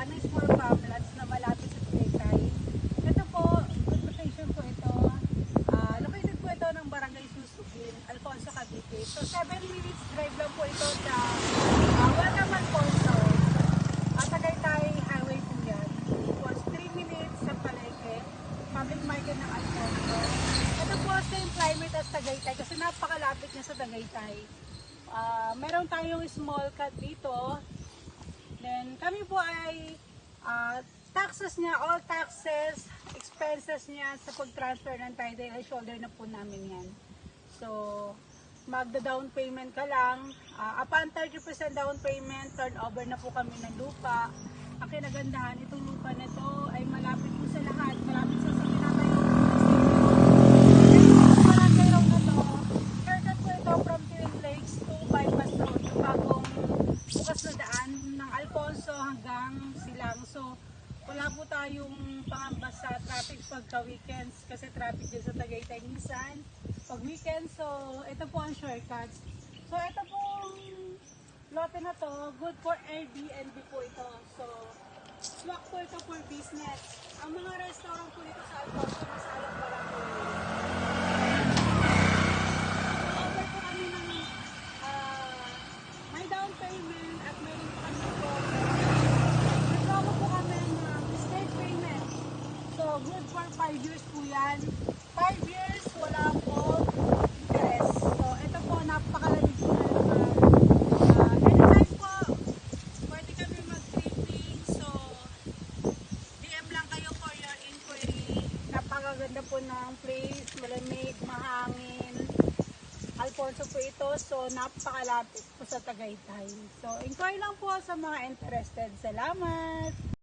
ng small farmlands na malapit sa Tagaytay. Ito po, good location po ito. Located po ito ng Barangay Susugin, Alfonso, Cavite. So 7 minutes drive lang po ito sa Welcome Alfonso. Tagaytay Highway po yan. Tapos 3 minutes sa Palengke, public market ng Alfonso. Ito po same climate as Tagaytay kasi napakalapit niya sa Tagaytay. Meron tayong small cut dito. Then kami po ay taxes niya, all taxes, expenses niya sa pag-transfer ng title ay shoulder na po namin yan. So magda-down payment ka lang. Upon 30% down payment, turnover na po kami ng lupa. Ang kinagandahan, itong lupa na ito ay malapit po sa lahat. Malapit sa kinakayo. Barangay Road na to. Shortcut po ito from Twin Lakes to Bypass Road. Yung bagong bukas na daan ng Alfonso hanggang Silang. So wala po tayong pangamba sa traffic pagka weekends kasi traffic din sa Tagaytay minsan pag weekend. So ito po ang shortcuts. So ito po lote na to, good for Airbnb po ito. So swak po ito for business. Ang mga restaurant po dito sa Alfonso nasa alam pa lang po. Offer po kami ng may down payment at mayroon po kami po nagbago po kami ng state payment. So good for 5 years po yan. 5 years wala po interest. So ito po napakalamig po na naman. Anytime po pwede kami mag-tripping. So DM lang kayo for your inquiry. Napakaganda po ng place. Malamig, mahangin. Alfonso po ito. So napakalapit po sa Tagaytay. So inquire lang po sa mga interested. Salamat!